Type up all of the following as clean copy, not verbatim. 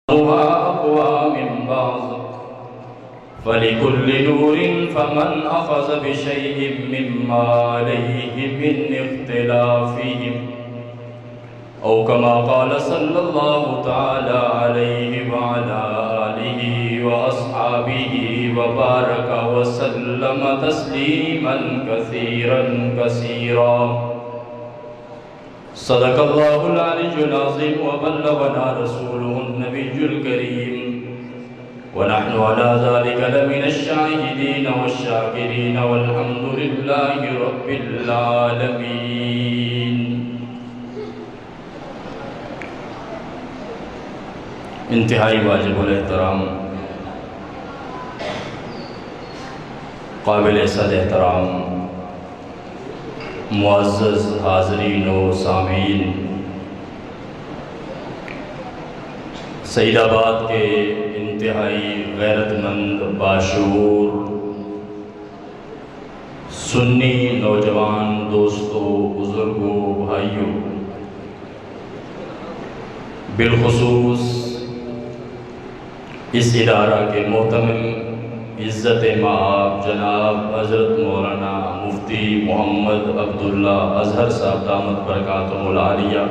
أقوى من بعض فلكل نور فمن أخذ بشيء مما عليه من اختلافهم أو كما قال صلى الله تعالى عليه وعلى آله وأصحابه وبارك وسلم تسليما كثيرا كثيرا. صدق الله العلي العظيم وبلغنا رسوله النبي الكريم ونحن على ذلك لمن الشاهدين والشاكرين والحمد لله رب العالمين. انتہائی واجب الاحترام قابل صد احترام معزز حاضرین و سامعین، سعید آباد کے انتہائی غیرت مند باشعور سنی نوجوان دوستوں، بزرگوں، بھائیوں، بالخصوص اس ادارہ کے محترم عزت مآب جناب حضرت مولانا مفتی محمد عبداللہ اظہر صاحب دامت برکاتہم العالیہ،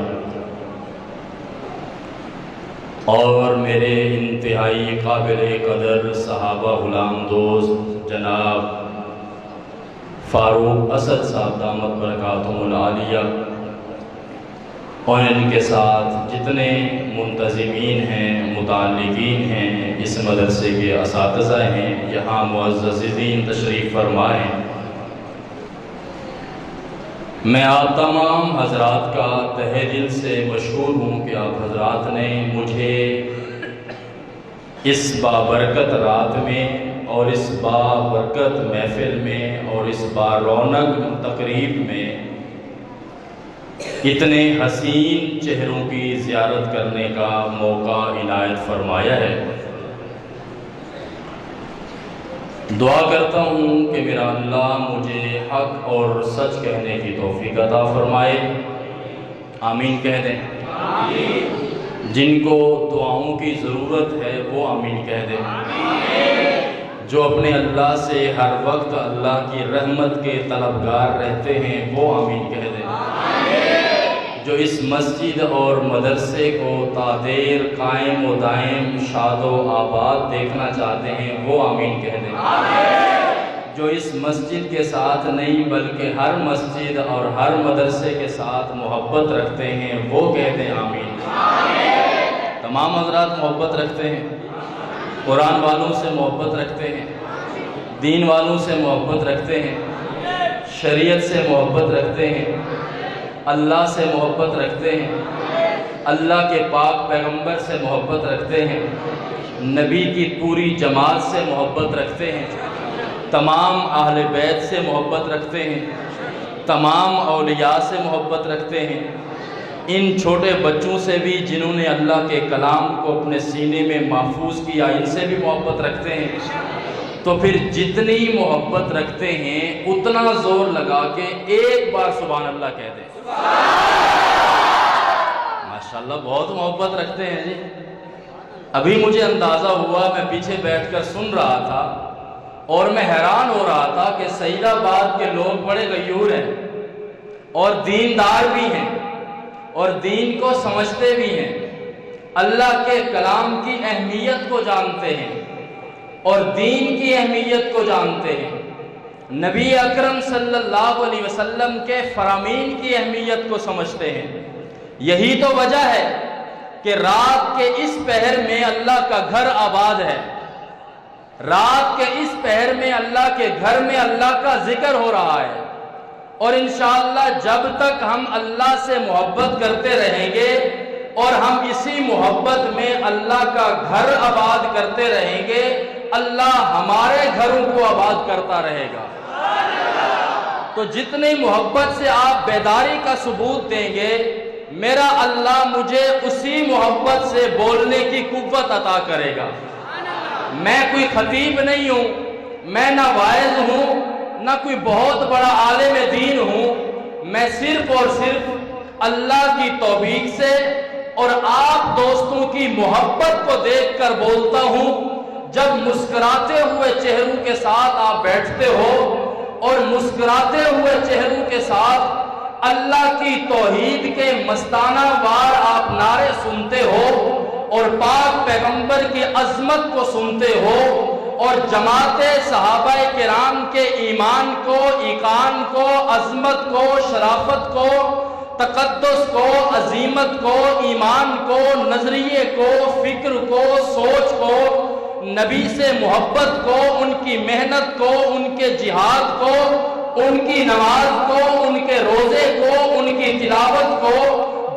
اور میرے انتہائی قابل قدر صحابہ غلام دوست جناب فاروق اسد صاحب دامت برکاتہم العالیہ، اور ان کے ساتھ جتنے منتظمین ہیں، متعلقین ہیں، اس مدرسے کے اساتذہ ہیں، یہاں معززین تشریف فرما ہیں، میں آپ تمام حضرات کا تہہ دل سے مشکور ہوں کہ آپ حضرات نے مجھے اس بابرکت رات میں اور اس بابرکت محفل میں اور اس بارونق تقریب میں اتنے حسین چہروں کی زیارت کرنے کا موقع عنایت فرمایا ہے. دعا کرتا ہوں کہ میرا اللہ مجھے حق اور سچ کہنے کی توفیق عطا فرمائے. آمین کہہ دیں. آمین. جن کو دعاؤں کی ضرورت ہے وہ آمین کہہ دیں. آمین. جو اپنے اللہ سے ہر وقت اللہ کی رحمت کے طلبگار رہتے ہیں وہ آمین کہہ دیں. جو اس مسجد اور مدرسے کو تا دیر قائم و دائم شاد و آباد دیکھنا چاہتے ہیں وہ آمین کہہ دیں. جو اس مسجد کے ساتھ نہیں بلکہ ہر مسجد اور ہر مدرسے کے ساتھ محبت رکھتے ہیں وہ کہہ دیں آمین. تمام حضرات محبت رکھتے ہیں، قرآن والوں سے محبت رکھتے ہیں، دین والوں سے محبت رکھتے ہیں، شریعت سے محبت رکھتے ہیں، اللہ سے محبت رکھتے ہیں، اللہ کے پاک پیغمبر سے محبت رکھتے ہیں، نبی کی پوری جماعت سے محبت رکھتے ہیں، تمام اہل بیت سے محبت رکھتے ہیں، تمام اولیاء سے محبت رکھتے ہیں، ان چھوٹے بچوں سے بھی جنہوں نے اللہ کے کلام کو اپنے سینے میں محفوظ کیا ان سے بھی محبت رکھتے ہیں. تو پھر جتنی محبت رکھتے ہیں اتنا زور لگا کے ایک بار سبحان اللہ کہہ دیں. ماشاءاللہ بہت محبت رکھتے ہیں جی. ابھی مجھے اندازہ ہوا، میں پیچھے بیٹھ کر سن رہا تھا اور میں حیران ہو رہا تھا کہ سعید آباد کے لوگ بڑے غیور ہیں اور دیندار بھی ہیں اور دین کو سمجھتے بھی ہیں، اللہ کے کلام کی اہمیت کو جانتے ہیں اور دین کی اہمیت کو جانتے ہیں، نبی اکرم صلی اللہ علیہ وسلم کے فرامین کی اہمیت کو سمجھتے ہیں. یہی تو وجہ ہے کہ رات کے اس پہر میں اللہ کا گھر آباد ہے، رات کے اس پہر میں اللہ کے گھر میں اللہ کا ذکر ہو رہا ہے، اور انشاءاللہ جب تک ہم اللہ سے محبت کرتے رہیں گے اور ہم اسی محبت میں اللہ کا گھر آباد کرتے رہیں گے، اللہ ہمارے گھروں کو آباد کرتا رہے گا. تو جتنی محبت سے آپ بیداری کا ثبوت دیں گے، میرا اللہ مجھے اسی محبت سے بولنے کی قوت عطا کرے گا. میں کوئی خطیب نہیں ہوں، میں نہ واعظ ہوں، نہ کوئی بہت بڑا عالم دین ہوں، میں صرف اور صرف اللہ کی توفیق سے اور آپ دوستوں کی محبت کو دیکھ کر بولتا ہوں، جب مسکراتے ہوئے چہروں کے ساتھ آپ بیٹھتے ہو اور مسکراتے ہوئے چہروں کے ساتھ اللہ کی توحید کے مستانہ وار آپ نعرے سنتے ہو اور پاک پیغمبر کی عظمت کو سنتے ہو اور جماعت صحابہ کرام کے ایمان کو، ایقان کو، عظمت کو، شرافت کو، تقدس کو، عظیمت کو، ایمان کو، نظریے کو، فکر کو، سوچ کو، نبی سے محبت کو، ان کی محنت کو، ان کے جہاد کو، ان کی نماز کو، ان کے روزے کو، ان کی تلاوت کو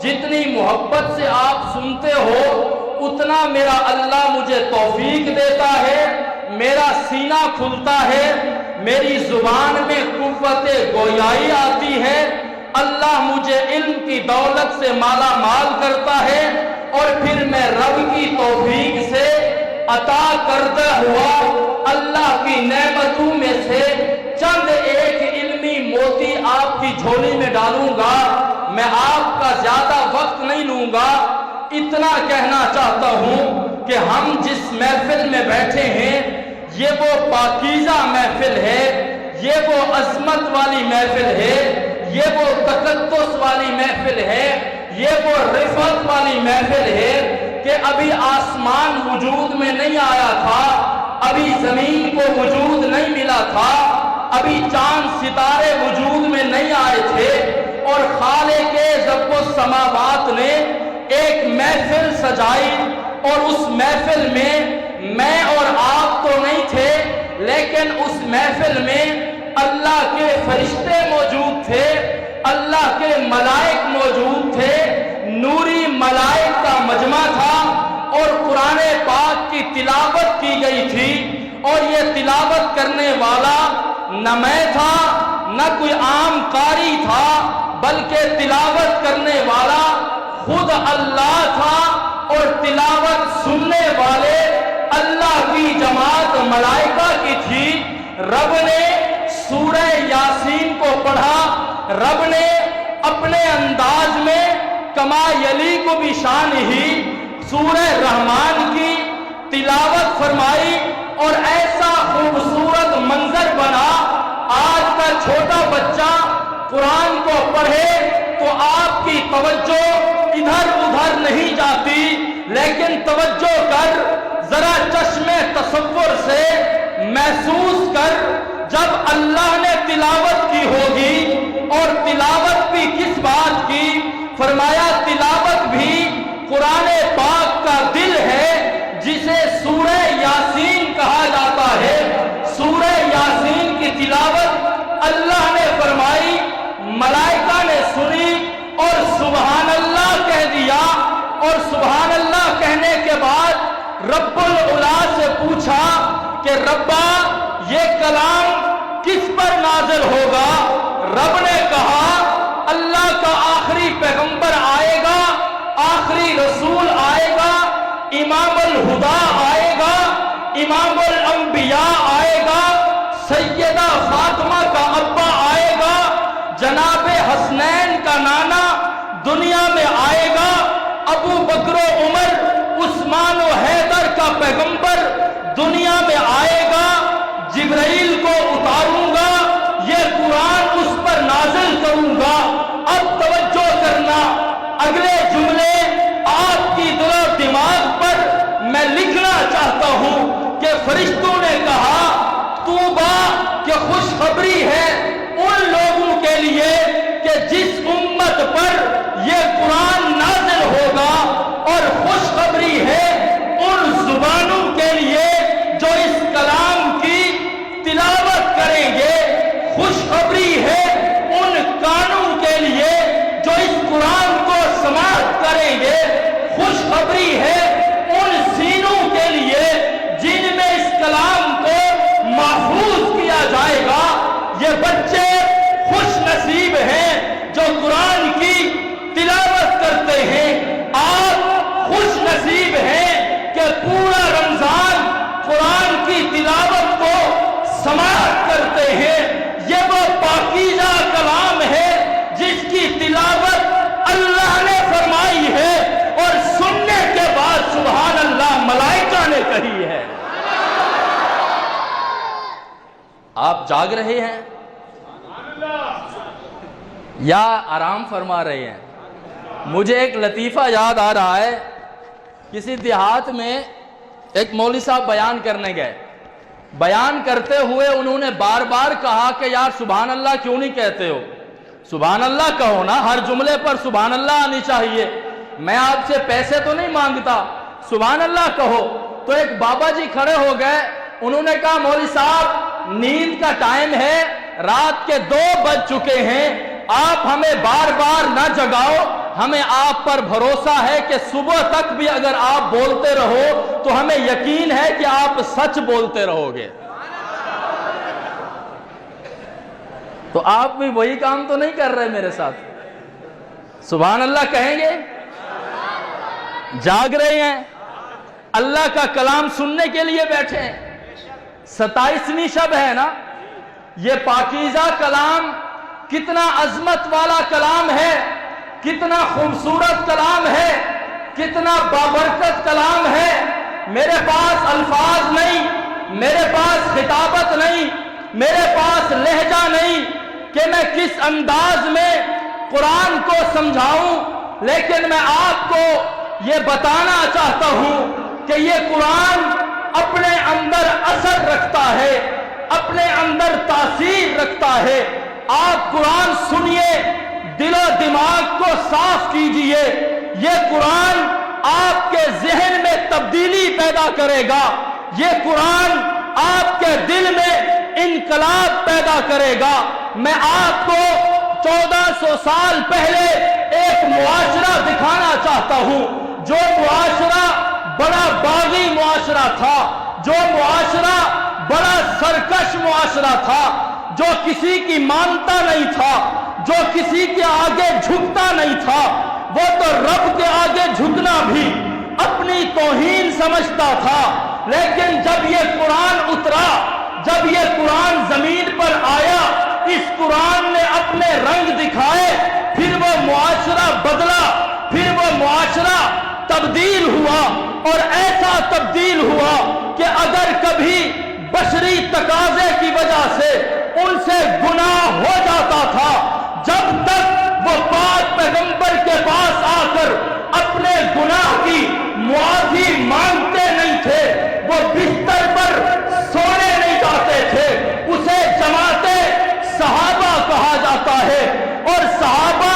جتنی محبت سے آپ سنتے ہو اتنا میرا اللہ مجھے توفیق دیتا ہے، میرا سینہ کھلتا ہے، میری زبان میں قوت گویائی آتی ہے، اللہ مجھے علم کی دولت سے مالا مال کرتا ہے، اور پھر میں رب کی توفیق سے عطا کردہ ہوا اللہ کی نعمتوں میں سے چند ایک علمی موتی آپ کی جھولی میں ڈالوں گا۔ میں آپ کا زیادہ وقت نہیں لوں گا، اتنا کہنا چاہتا ہوں کہ ہم جس محفل میں بیٹھے ہیں یہ وہ پاکیزہ محفل ہے، یہ وہ عظمت والی محفل ہے، یہ وہ تقدس والی محفل ہے، یہ وہ رفعت والی محفل ہے کہ ابھی آسمان وجود میں نہیں آیا تھا، ابھی زمین کو وجود نہیں ملا تھا، ابھی چاند ستارے وجود میں نہیں آئے تھے، اور خالق ضبط السماوات نے ایک محفل سجائی، اور اس محفل میں اور آپ تو نہیں تھے، لیکن اس محفل میں اللہ کے فرشتے موجود تھے، اللہ کے ملائک موجود تھے، نوری ملائک کا مجمع تھا، اور قرآن پاک کی تلاوت کی گئی تھی، اور یہ تلاوت کرنے والا نہ میں تھا نہ کوئی عام قاری تھا، بلکہ تلاوت کرنے والا خود اللہ تھا، اور تلاوت سننے والے اللہ کی جماعت ملائکہ کی تھی۔ رب نے سورہ یاسین کو پڑھا، رب نے اپنے انداز میں کما یلی کو بھی شان ہی سورہ رحمان کی تلاوت فرمائی، اور ایسا خوبصورت منظر بنا۔ آج کا چھوٹا بچہ قرآن کو پڑھے تو آپ کی توجہ ادھر ادھر نہیں جاتی، لیکن توجہ کر، ذرا چشم تصور سے محسوس کر، جب اللہ نے تلاوت کی ہوگی، اور تلاوت بھی کس بات کی؟ فرمایا تلاوت بھی قرآن پاک کا دل ہے، جسے سورہ یاسین کہا جاتا ہے۔ سورہ یاسین کی تلاوت اللہ نے فرمائی، ملائکہ نے سنی اور سبحان اللہ کہہ دیا، اور سبحان اللہ کہنے کے بعد رب العلا سے پوچھا کہ ربا یہ کلام کس پر نازل ہوگا؟ رب نے کہا اللہ کا آخری پیغمبر آئے گا، آخری رسول آئے گا، امام الہدا آئے گا، امام الانبیاء آئے گا، سیدہ فاطمہ کا ابا آئے گا، جناب حسنین کا نانا دنیا میں آئے گا، ابو بکر و عمر عثمان و حیدر کا پیغمبر دنیا میں آئے گا، جبرائیل کو اتاروں گا، یہ قرآن اس پر نازل کروں گا۔ اب توجہ کرنا، اگلے جملے آپ کی دل و دماغ پر میں لکھنا چاہتا ہوں کہ فرشتوں نے کہا توبہ کہ خوشخبری ہے ان لوگوں کے لیے کہ جس امت پر یہ قرآن نازل ہوگا، اور خوشخبری ہے ان زبانوں کے لیے جو اس کلام کی تلاوت کریں گے، خوشخبری ہے ان کانوں کے لیے جو اس قرآن کو سماعت کریں گے، خوشخبری ہے ان سینوں کے لیے جن میں اس کلام کو محفوظ کیا جائے گا۔ یہ بچے خوش نصیب ہیں جو قرآن کی تلاوت کرتے ہیں، آپ خوش نصیب ہیں کہ پورا رمضان قرآن کی تلاوت کو سماعت کرتے ہیں۔ یہ وہ پاکیزہ کلام ہے جس کی تلاوت اللہ نے فرمائی ہے، اور آپ جاگ رہے ہیں یا آرام فرما رہے ہیں؟ مجھے ایک لطیفہ یاد آ رہا ہے، کسی دیہات میں ایک مولوی صاحب بیان کرنے گئے، بیان کرتے ہوئے انہوں نے بار بار کہا کہ یار سبحان اللہ کیوں نہیں کہتے ہو؟ سبحان اللہ کہو نا، ہر جملے پر سبحان اللہ آنی چاہیے، میں آپ سے پیسے تو نہیں مانگتا، سبحان اللہ کہو۔ تو ایک بابا جی کھڑے ہو گئے، انہوں نے کہا مولوی صاحب نیند کا ٹائم ہے، رات کے 2 بج چکے ہیں، آپ ہمیں بار بار نہ جگاؤ، ہمیں آپ پر بھروسہ ہے کہ صبح تک بھی اگر آپ بولتے رہو تو ہمیں یقین ہے کہ آپ سچ بولتے رہو گے۔ تو آپ بھی وہی کام تو نہیں کر رہے میرے ساتھ؟ سبحان اللہ کہیں گے؟ جاگ رہے ہیں، اللہ کا کلام سننے کے لیے بیٹھے ہیں۔ 27ویں شب ہے نا، یہ پاکیزہ کلام کتنا عظمت والا کلام ہے، کتنا خوبصورت کلام ہے، کتنا بابرکت کلام ہے۔ میرے پاس الفاظ نہیں، میرے پاس خطابت نہیں، میرے پاس لہجہ نہیں کہ میں کس انداز میں قرآن کو سمجھاؤں، لیکن میں آپ کو یہ بتانا چاہتا ہوں کہ یہ قرآن اپنے اندر اثر رکھتا ہے، اپنے اندر تاثیر رکھتا ہے۔ آپ قرآن سنیے، دل و دماغ کو صاف کیجئے، یہ قرآن آپ کے ذہن میں تبدیلی پیدا کرے گا، یہ قرآن آپ کے دل میں انقلاب پیدا کرے گا۔ میں آپ کو 1400 سال پہلے ایک معاشرہ دکھانا چاہتا ہوں، جو معاشرہ بڑا باغی معاشرہ تھا، جو معاشرہ بڑا سرکش معاشرہ تھا، جو کسی کی مانتا نہیں تھا، جو کسی کے آگے جھکتا نہیں تھا، وہ تو رب کے آگے جھکنا بھی اپنی توہین سمجھتا تھا۔ لیکن جب یہ قرآن اترا، جب یہ قرآن زمین پر آیا، اس قرآن نے اپنے رنگ دکھائے، پھر وہ معاشرہ بدلا، پھر وہ معاشرہ تبدیل ہوا، اور ایسا تبدیل ہوا کہ اگر کبھی بشری تقاضے کی وجہ سے ان سے گناہ ہو جاتا تھا، جب تک وہ پاک پیغمبر کے پاس آ کر اپنے گناہ کی معافی مانگتے نہیں تھے، وہ بستر پر سونے نہیں جاتے تھے، اسے جماعت صحابہ کہا جاتا ہے۔ اور صحابہ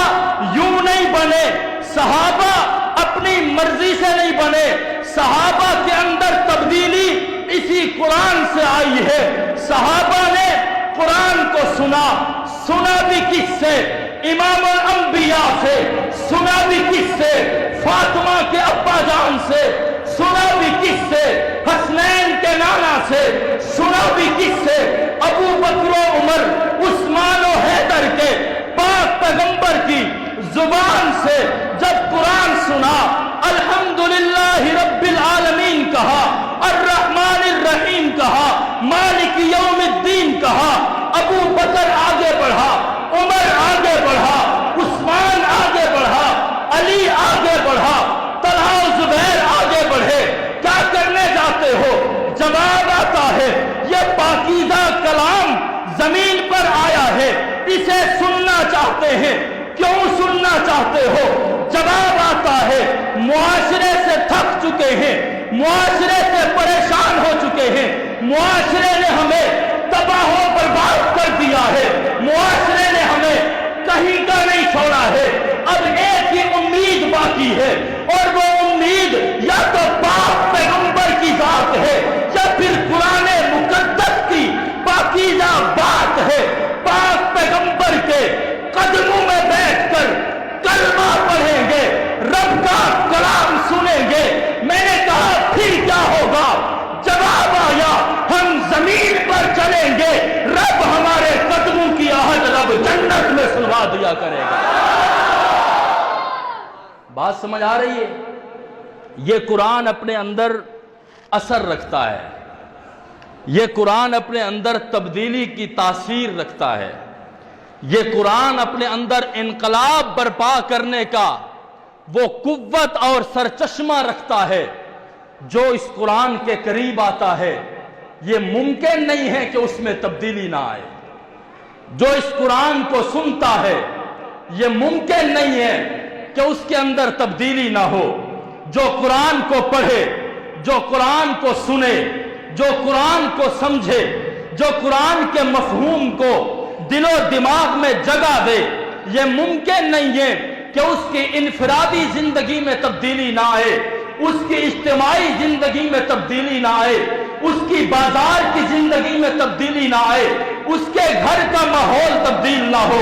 یوں نہیں بنے، صحابہ اپنی مرضی سے نہیں بنے، صحابہ کے اندر تبدیلی اسی قرآن سے آئی ہے۔ صحابہ نے قرآن کو سنا، سنا بھی کس سے؟ امام الانبیاء سے، سنا بھی کس سے؟ فاطمہ کے ابا جان سے، سنا بھی کس سے؟ حسنین کے نانا سے، سنا بھی کس سے؟ ابو بکر و عمر، عثمان و حیدر کے پاک پیغمبر کی زبان سے جب قرآن سنا، الحمدللہ رب العالمین کہا، الرحمن الرحیم کہا، مالک یوم الدین کہا، ابو بکر آگے بڑھا، عمر آگے بڑھا، عثمان آگے بڑھا، علی آگے بڑھا، طلحہ و زبیر آگے بڑھے۔ کیا کرنے جاتے ہو؟ جواب آتا ہے، یہ پاکیزہ کلام زمین پر آیا ہے، اسے سننا چاہتے ہیں، کیوں سننا چاہتے ہو؟ جواب آتا ہے، معاشرے سے تھک چکے ہیں، معاشرے سے پریشان ہو چکے ہیں، معاشرے نے ہمیں تباہ و برباد کر دیا ہے، معاشرے نے ہمیں کہیں کا نہیں چھوڑا ہے، اب ایک ہی امید باقی ہے، اور وہ امید یا تو پاک پیغمبر کی ذات ہے یا پھر قرآن مقدس کی پاکیزہ بات ہے۔ پاک پیغمبر کے قدموں میں بیٹھ کر کلمہ پڑھیں گے، رب کا کلام سنیں گے۔ میں نے کہا پھر کیا ہوگا؟ جواب آیا، ہم زمین پر چلیں گے، رب ہمارے قدموں کی آہٹ رب جنت میں سنوا دیا کرے گا۔ بات سمجھ آ رہی ہے؟ یہ قرآن اپنے اندر اثر رکھتا ہے، یہ قرآن اپنے اندر تبدیلی کی تاثیر رکھتا ہے، یہ قرآن اپنے اندر انقلاب برپا کرنے کا وہ قوت اور سرچشمہ رکھتا ہے۔ جو اس قرآن کے قریب آتا ہے یہ ممکن نہیں ہے کہ اس میں تبدیلی نہ آئے۔ جو اس قرآن کو سنتا ہے یہ ممکن نہیں ہے کہ اس کے اندر تبدیلی نہ ہو۔ جو قرآن کو پڑھے، جو قرآن کو سنے، جو قرآن کو سمجھے، جو قرآن کے مفہوم کو دل و دماغ میں جگہ دے، یہ ممکن نہیں ہے کہ اس کی انفرادی زندگی میں تبدیلی نہ آئے، اس کی اجتماعی زندگی میں تبدیلی نہ آئے، اس کی بازار کی زندگی میں تبدیلی نہ آئے، اس کے گھر کا ماحول تبدیل نہ ہو،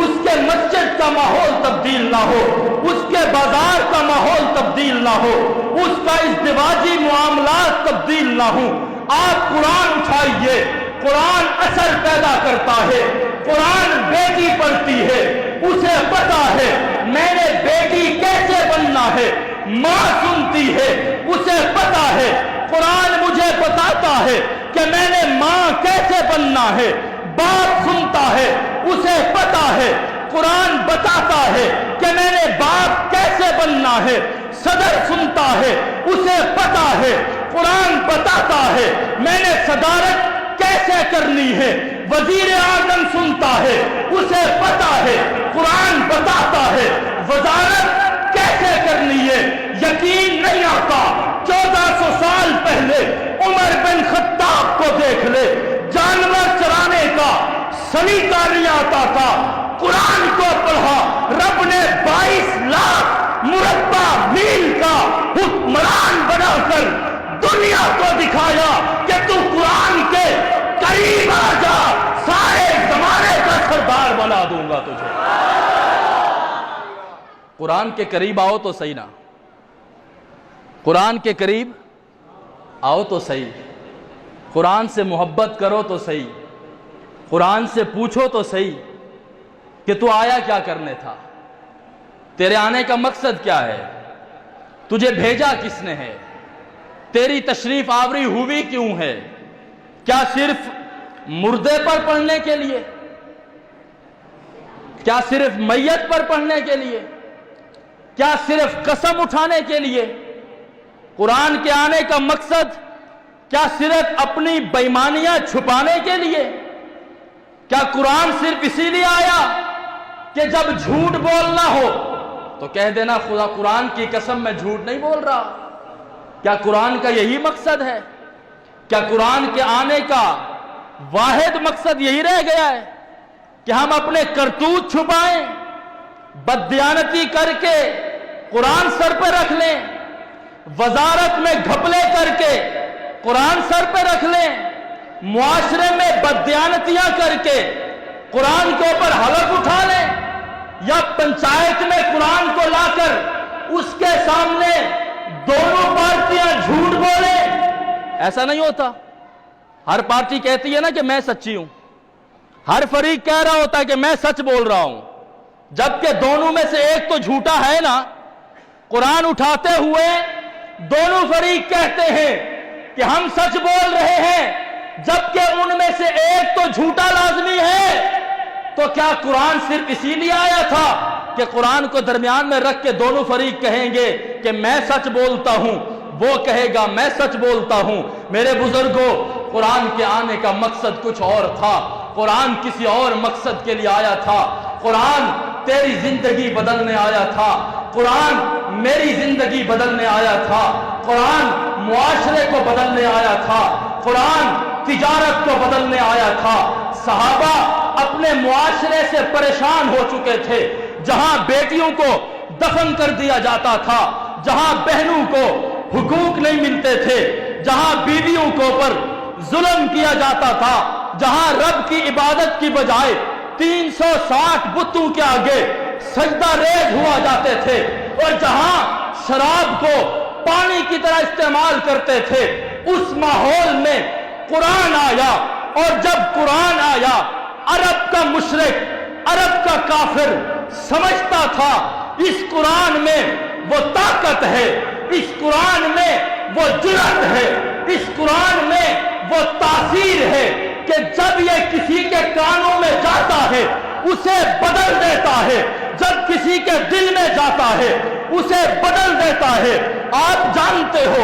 اس کے مسجد کا ماحول تبدیل نہ ہو، اس کے بازار کا ماحول تبدیل نہ ہو، اس کا ازدواجی معاملات تبدیل نہ ہوں۔ آپ قرآن اٹھائیے، قرآن اثر پیدا کرتا ہے۔ قرآن بیٹی پڑھتی ہے، اسے پتا ہے میں نے بیٹی کیسے بننا ہے۔ ماں سنتی ہے، اسے پتا ہے قرآن مجھے بتاتا ہے کہ میں نے ماں کیسے بننا ہے۔ باپ سنتا ہے، اسے پتا ہے قرآن بتاتا ہے کہ میں نے باپ کیسے بننا ہے۔ صدر سنتا ہے، اسے پتا ہے قرآن بتاتا ہے میں نے صدارت کیسے کرنی ہے۔ وزیر اعظم سنتا ہے، اسے پتا ہے قرآن بتاتا ہے وزارت کیسے کرنی ہے۔ یقین نہیں آتا 1400 سال پہلے عمر بن خطاب کو دیکھ لے، جانور چرانے کا سلیقہ نہیں آتا تھا، قرآن کو پڑھا، رب نے 22 لاکھ مربع میل کا حکمران بنا کر دنیا کو دکھایا کہ تو قرآن کے قریب آ جا، سارے زمانے کا سردار بنا دوں گا تجھے۔ قرآن کے قریب آؤ تو صحیح نا، قرآن کے قریب آؤ تو صحیح، قرآن سے محبت کرو تو صحیح، قرآن سے پوچھو تو صحیح کہ تو آیا کیا کرنے تھا، تیرے آنے کا مقصد کیا ہے، تجھے بھیجا کس نے ہے، تیری تشریف آوری ہوئی کیوں ہے؟ کیا صرف مردے پر پڑھنے کے لیے؟ کیا صرف میت پر پڑھنے کے لیے؟ کیا صرف قسم اٹھانے کے لیے؟ قرآن کے آنے کا مقصد کیا صرف اپنی بےایمانیاں چھپانے کے لیے؟ کیا قرآن صرف اسی لیے آیا کہ جب جھوٹ بولنا ہو تو کہہ دینا خدا قرآن کی قسم میں جھوٹ نہیں بول رہا؟ کیا قرآن کا یہی مقصد ہے؟ کیا قرآن کے آنے کا واحد مقصد یہی رہ گیا ہے کہ ہم اپنے کرتوت چھپائیں، بددیانتی کر کے قرآن سر پہ رکھ لیں، وزارت میں گھپلے کر کے قرآن سر پہ رکھ لیں، معاشرے میں بددیانتیاں کر کے قرآن کے اوپر حلف اٹھا لیں، یا پنچایت میں قرآن کو لا کر اس کے سامنے دونوں پارٹیاں جھوٹ بولیں؟ ایسا نہیں ہوتا۔ ہر پارٹی کہتی ہے نا کہ میں سچی ہوں، ہر فریق کہہ رہا ہوتا ہے کہ میں سچ بول رہا ہوں، جبکہ دونوں میں سے ایک تو جھوٹا ہے نا۔ قرآن اٹھاتے ہوئے دونوں فریق کہتے ہیں کہ ہم سچ بول رہے ہیں، جبکہ ان میں سے ایک تو جھوٹا لازمی ہے۔ تو کیا قرآن صرف اسی لیے آیا تھا کہ قرآن کو درمیان میں رکھ کے دونوں فریق کہیں گے کہ میں سچ بولتا ہوں، وہ کہے گا میں سچ بولتا ہوں؟ میرے بزرگوں، قرآن کے آنے کا مقصد کچھ اور تھا، قرآن کسی اور مقصد کے لیے آیا تھا۔ قرآن تیری زندگی بدلنے آیا تھا، قرآن میری زندگی بدلنے آیا تھا، قرآن معاشرے کو بدلنے آیا تھا، قرآن تجارت کو بدلنے آیا تھا۔ صحابہ اپنے معاشرے سے پریشان ہو چکے تھے، جہاں بیٹیوں کو دفن کر دیا جاتا تھا، جہاں بہنوں کو حقوق نہیں ملتے تھے، جہاں بیویوں کو پر ظلم کیا جاتا تھا، جہاں رب کی عبادت کی بجائے 360 بتوں کے آگے سجدہ ریز ہوا جاتے تھے، اور جہاں شراب کو پانی کی طرح استعمال کرتے تھے، اس ماحول میں قرآن آیا۔ اور جب قرآن آیا، عرب کا مشرک، عرب کا کافر سمجھتا تھا اس قرآن میں وہ طاقت ہے، اس قرآن میں وہ جرأت ہے، اس قرآن میں وہ تاثیر ہے کہ جب یہ کسی کے کانوں میں جاتا ہے اسے بدل دیتا ہے، جب کسی کے دل میں جاتا ہے اسے بدل دیتا ہے۔ آپ جانتے ہو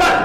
10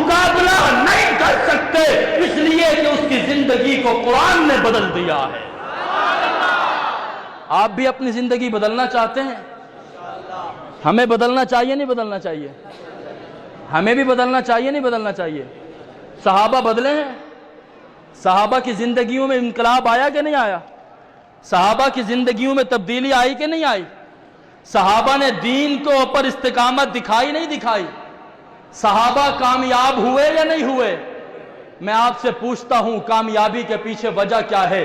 مقابلہ نہیں کر سکتے، اس لیے کہ اس کی زندگی کو قرآن نے بدل دیا ہے۔ آپ بھی اپنی زندگی بدلنا چاہتے ہیں؟ ہمیں بدلنا چاہیے نہیں بدلنا چاہیے؟ ہمیں بھی بدلنا چاہیے نہیں بدلنا چاہیے؟ صحابہ بدلے ہیں؟ صحابہ کی زندگیوں میں انقلاب آیا کہ نہیں آیا؟ صحابہ کی زندگیوں میں تبدیلی آئی کہ نہیں آئی؟ صحابہ نے دین کو اوپر استقامت دکھائی نہیں دکھائی؟ صحابہ کامیاب ہوئے یا نہیں ہوئے؟ میں آپ سے پوچھتا ہوں کامیابی کے پیچھے وجہ کیا ہے؟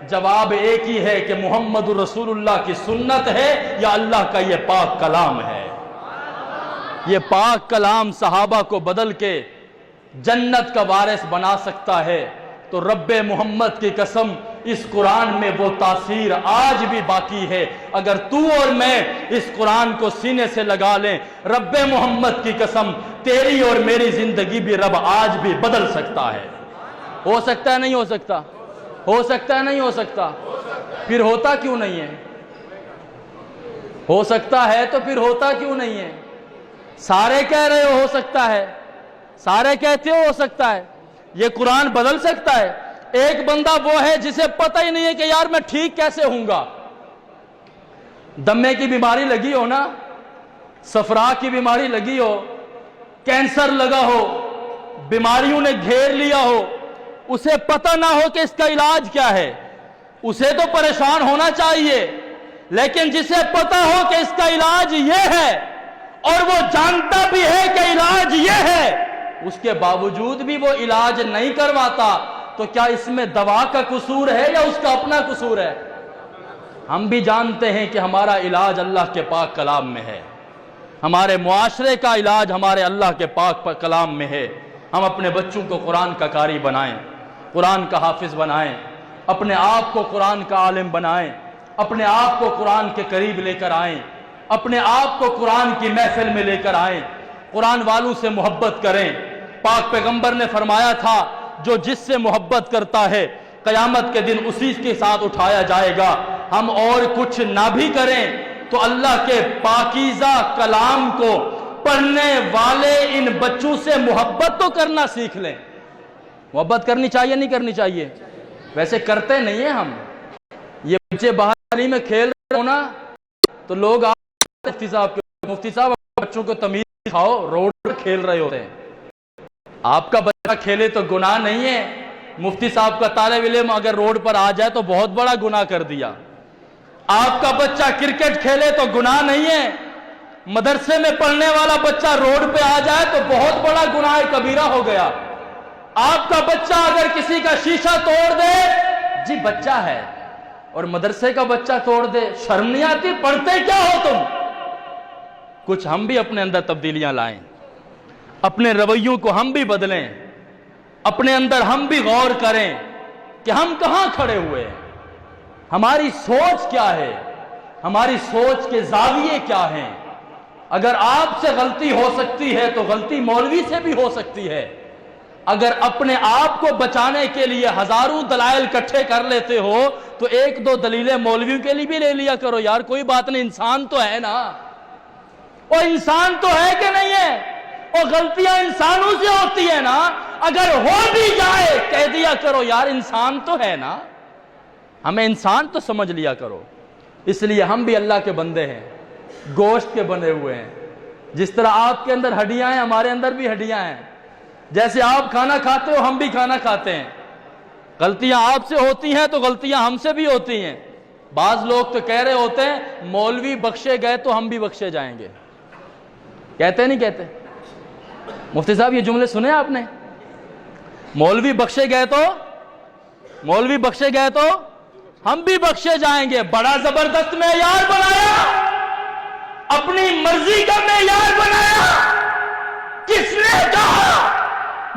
جواب ایک ہی ہے کہ محمد رسول اللہ کی سنت ہے یا اللہ کا یہ پاک کلام ہے۔ یہ پاک کلام صحابہ کو بدل کے جنت کا وارث بنا سکتا ہے، تو رب محمد کی قسم اس قرآن میں وہ تاثیر آج بھی باقی ہے۔ اگر تو اور میں اس قرآن کو سینے سے لگا لیں، رب محمد کی قسم تیری اور میری زندگی بھی رب آج بھی بدل سکتا ہے۔ ہو سکتا ہے نہیں ہو سکتا؟ ہو سکتا ہے نہیں ہو سکتا؟ پھر ہوتا کیوں نہیں ہے؟ ہو سکتا ہے تو پھر ہوتا کیوں نہیں ہے؟ سارے کہہ رہے ہو سکتا ہے، سارے کہتے ہو سکتا ہے، یہ قرآن بدل سکتا ہے۔ ایک بندہ وہ ہے جسے پتہ ہی نہیں ہے کہ یار میں ٹھیک کیسے ہوں گا۔ دمے کی بیماری لگی ہو نا، صفرا کی بیماری لگی ہو، کینسر لگا ہو، بیماریوں نے گھیر لیا ہو، اسے پتہ نہ ہو کہ اس کا علاج کیا ہے، اسے تو پریشان ہونا چاہیے۔ لیکن جسے پتہ ہو کہ اس کا علاج یہ ہے اور وہ جانتا بھی ہے کہ علاج یہ ہے، اس کے باوجود بھی وہ علاج نہیں کرواتا، تو کیا اس میں دوا کا قصور ہے یا اس کا اپنا قصور ہے؟ ہم بھی جانتے ہیں کہ ہمارا علاج اللہ کے پاک کلام میں ہے، ہمارے معاشرے کا علاج ہمارے اللہ کے پاک کلام میں ہے۔ ہم اپنے بچوں کو قرآن کا قاری بنائیں، قرآن کا حافظ بنائیں، اپنے آپ کو قرآن کا عالم بنائیں، اپنے آپ کو قرآن کے قریب لے کر آئیں، اپنے آپ کو قرآن کی محفل میں لے کر آئیں، قرآن والوں سے محبت کریں۔ پاک پیغمبر نے فرمایا تھا جو جس سے محبت کرتا ہے قیامت کے دن اسی کے ساتھ اٹھایا جائے گا۔ ہم اور کچھ نہ بھی کریں تو اللہ کے پاکیزہ کلام کو پڑھنے والے ان بچوں سے محبت تو کرنا سیکھ لیں۔ محبت کرنی چاہیے نہیں کرنی چاہیے؟ ویسے کرتے نہیں ہیں ہم۔ یہ بچے باہر میں کھیل رہے ہو نا تو لوگ مفتی صاحب بچوں کو تمیز دکھاؤ، روڈ پر کھیل رہے ہوتے ہیں۔ آپ کا بچہ کھیلے تو گناہ نہیں ہے، مفتی صاحب کا طالب علم اگر روڈ پر آ جائے تو بہت بڑا گناہ کر دیا۔ آپ کا بچہ کرکٹ کھیلے تو گناہ نہیں ہے، مدرسے میں پڑھنے والا بچہ روڈ پہ آ جائے تو بہت بڑا گناہ کبیرہ ہو گیا۔ آپ کا بچہ اگر کسی کا شیشہ توڑ دے، جی بچہ ہے، اور مدرسے کا بچہ توڑ دے، شرم نہیں آتی؟ پڑھتے کیا ہو تم؟ کچھ ہم بھی اپنے اندر تبدیلیاں لائیں، اپنے رویوں کو ہم بھی بدلیں، اپنے اندر ہم بھی غور کریں کہ ہم کہاں کھڑے ہوئے ہیں، ہماری سوچ کیا ہے، ہماری سوچ کے زاویے کیا ہیں۔ اگر آپ سے غلطی ہو سکتی ہے تو غلطی مولوی سے بھی ہو سکتی ہے۔ اگر اپنے آپ کو بچانے کے لیے ہزاروں دلائل اکٹھے کر لیتے ہو تو ایک دو دلیلیں مولویوں کے لیے بھی لے لیا کرو یار، کوئی بات نہیں، انسان تو ہے نا، وہ انسان تو ہے کہ نہیں ہے، اور غلطیاں انسانوں سے ہوتی ہے نا، اگر ہو بھی جائے کہہ دیا کرو یار انسان تو ہے نا، ہمیں انسان تو سمجھ لیا کرو۔ اس لیے ہم بھی اللہ کے بندے ہیں، گوشت کے بنے ہوئے ہیں۔ جس طرح آپ کے اندر ہڈیاں ہیں ہمارے اندر بھی ہڈیاں ہیں، جیسے آپ کھانا کھاتے ہو ہم بھی کھانا کھاتے ہیں۔ غلطیاں آپ سے ہوتی ہیں تو غلطیاں ہم سے بھی ہوتی ہیں۔ بعض لوگ تو کہہ رہے ہوتے ہیں مولوی بخشے گئے تو ہم بھی بخشے جائیں گے، کہتے نہیں کہتے؟ مفتی صاحب یہ جملے سنے آپ نے؟ مولوی بخشے گئے تو ہم بھی بخشے جائیں گے۔ بڑا زبردست معیار بنایا، اپنی مرضی کا معیار بنایا۔ کس نے کہا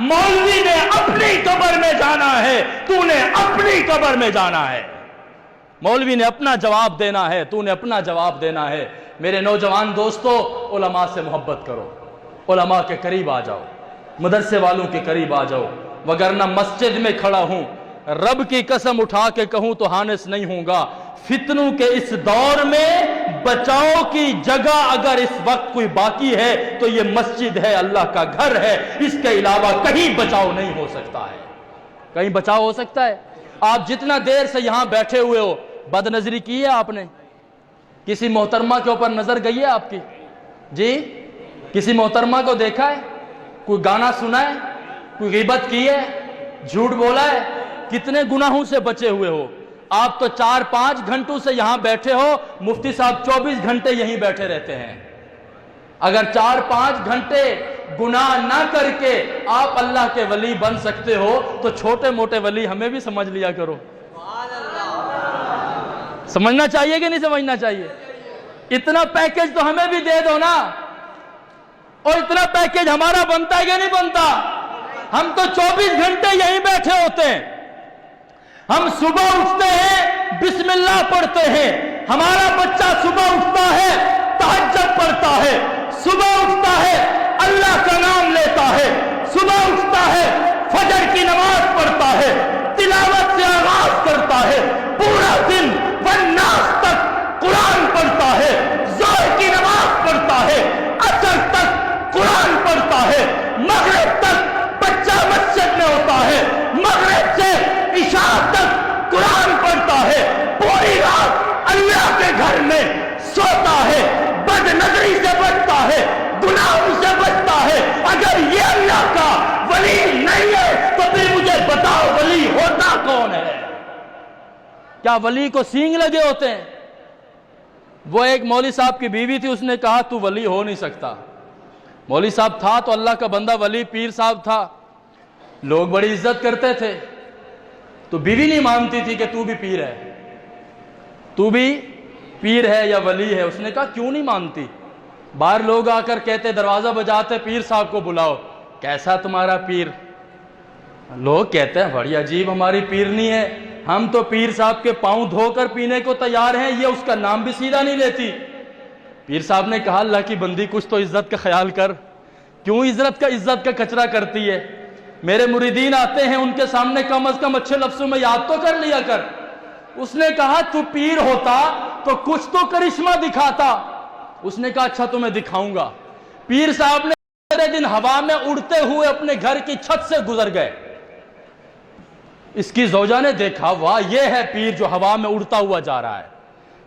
مولوی نے اپنی قبر میں جانا ہے، تو نے اپنی قبر میں جانا ہے؟ مولوی نے اپنا جواب دینا ہے، تو نے اپنا جواب دینا ہے۔ میرے نوجوان دوستو، علماء سے محبت کرو، علماء کے قریب آ جاؤ، مدرسے والوں کے قریب آ جاؤ، وگرنہ مسجد میں کھڑا ہوں، رب کی قسم اٹھا کے کہوں تو ہانس نہیں ہوں گا. فتنوں کے اس دور میں بچاؤ کی جگہ اگر اس وقت کوئی باقی ہے تو یہ مسجد ہے, اللہ کا گھر ہے. اس کے علاوہ کہیں بچاؤ نہیں ہو سکتا ہے. کہیں بچاؤ ہو سکتا ہے؟ آپ جتنا دیر سے یہاں بیٹھے ہوئے ہو, بد نظری کی ہے آپ نے؟ کسی محترمہ کے اوپر نظر گئی ہے آپ کی؟ جی, کسی محترمہ کو دیکھا ہے؟ کوئی گانا سنا ہے؟ کوئی غیبت کی ہے؟ جھوٹ بولا ہے؟ کتنے گناہوں سے بچے ہوئے ہو آپ؟ تو 4-5 گھنٹوں سے یہاں بیٹھے ہو, مفتی صاحب 24 گھنٹے یہیں بیٹھے رہتے ہیں. اگر 4-5 گھنٹے گناہ نہ کر کے آپ اللہ کے ولی بن سکتے ہو تو چھوٹے موٹے ولی ہمیں بھی سمجھ لیا کرو. سمجھنا چاہیے کہ نہیں سمجھنا چاہیے؟ اتنا پیکج تو ہمیں بھی دے دو نا. اور اتنا پیکج ہمارا بنتا ہے کہ نہیں بنتا؟ ہم تو 24 گھنٹے یہیں بیٹھے ہوتے ہیں. ہم صبح اٹھتے ہیں, بسم اللہ پڑھتے ہیں. ہمارا بچہ صبح اٹھتا ہے, تہجد پڑھتا ہے. صبح اٹھتا ہے, اللہ کا نام لیتا ہے. صبح اٹھتا ہے, فجر کی نماز پڑھتا ہے, تلاوت سے آغاز کرتا ہے. پورا دن والناس تک قرآن پڑھتا ہے. ظہر کی نماز پڑھتا ہے, عصر تک قرآن پڑھتا ہے. مغرب تک بچہ مسجد میں ہوتا ہے. مغرب سے عشاء تک قرآن پڑھتا ہے. پوری رات اللہ کے گھر میں سوتا ہے. بد نظری سے بچتا ہے, گناہوں سے بچتا ہے. اگر یہ اللہ کا ولی نہیں ہے تو پھر مجھے بتاؤ ولی ہوتا کون ہے؟ کیا ولی کو سینگ لگے ہوتے ہیں؟ وہ ایک مولوی صاحب کی بیوی تھی, اس نے کہا تو ولی ہو نہیں سکتا. مولوی صاحب تھا تو اللہ کا بندہ, ولی پیر صاحب تھا, لوگ بڑی عزت کرتے تھے. تو بیوی نہیں مانتی تھی کہ تو بھی پیر ہے, تو بھی پیر ہے یا ولی ہے. اس نے کہا کیوں نہیں مانتی؟ باہر لوگ آ کر کہتے, دروازہ بجاتے, پیر صاحب کو بلاؤ. کیسا تمہارا پیر؟ لوگ کہتے ہیں بڑی عجیب, ہماری پیرنی ہے, ہم تو پیر صاحب کے پاؤں دھو کر پینے کو تیار ہیں, یہ اس کا نام بھی سیدھا نہیں لیتی. پیر صاحب نے کہا اللہ کی بندی کچھ تو عزت کا خیال کر, کیوں عزت کا کچرا کرتی ہے؟ میرے مریدین آتے ہیں, ان کے سامنے کم از کم اچھے لفظوں میں یاد تو کر لیا کر. اس نے کہا تو پیر ہوتا تو کچھ تو کرشمہ دکھاتا. اس نے کہا اچھا تو میں دکھاؤں گا. پیر صاحب نے میرے دن ہوا میں اڑتے ہوئے اپنے گھر کی چھت سے گزر گئے. اس کی زوجہ نے دیکھا, واہ یہ ہے پیر جو ہوا میں اڑتا ہوا جا رہا ہے.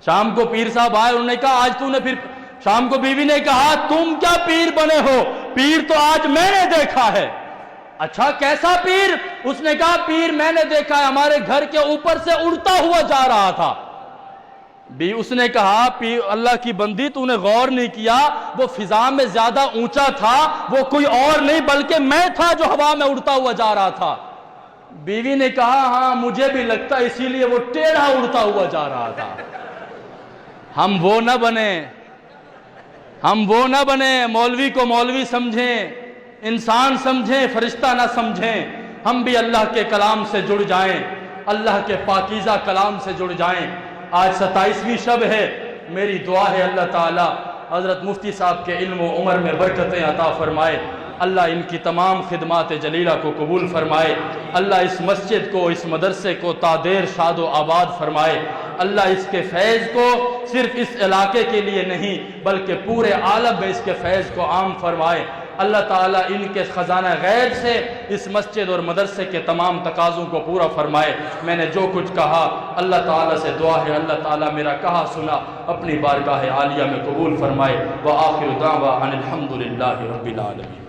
شام کو پیر صاحب آئے, انہوں نے کہا آج تو نے پھر, شام کو بیوی نے کہا تم کیا پیر بنے ہو؟ پیر تو آج میں نے دیکھا ہے. اچھا کیسا پیر؟ اس نے کہا پیر میں نے دیکھا ہے, ہمارے گھر کے اوپر سے اڑتا ہوا جا رہا تھا. اس نے کہا پیر اللہ کی بندی تو نے غور نہیں کیا, وہ فضا میں زیادہ اونچا تھا, وہ کوئی اور نہیں بلکہ میں تھا جو ہوا میں اڑتا ہوا جا رہا تھا. بیوی نے کہا ہاں مجھے بھی لگتا اسی لیے وہ ٹیڑھا اڑتا ہوا جا رہا تھا. ہم وہ نہ بنے, مولوی کو مولوی سمجھیں, انسان سمجھیں, فرشتہ نہ سمجھیں. ہم بھی اللہ کے کلام سے جڑ جائیں, اللہ کے پاکیزہ کلام سے جڑ جائیں. آج 27ویں شب ہے, میری دعا ہے اللہ تعالی حضرت مفتی صاحب کے علم و عمر میں برکتیں عطا فرمائے. اللہ ان کی تمام خدمات جلیلہ کو قبول فرمائے. اللہ اس مسجد کو, اس مدرسے کو تادیر شاد و آباد فرمائے. اللہ اس کے فیض کو صرف اس علاقے کے لیے نہیں بلکہ پورے عالم میں اس کے فیض کو عام فرمائے. اللہ تعالیٰ ان کے خزانہ غیب سے اس مسجد اور مدرسے کے تمام تقاضوں کو پورا فرمائے. میں نے جو کچھ کہا اللہ تعالیٰ سے دعا ہے اللہ تعالیٰ میرا کہا سنا اپنی بارگاہ عالیہ میں قبول فرمائے. وآخر دعوانا الحمدللہ رب العالمین.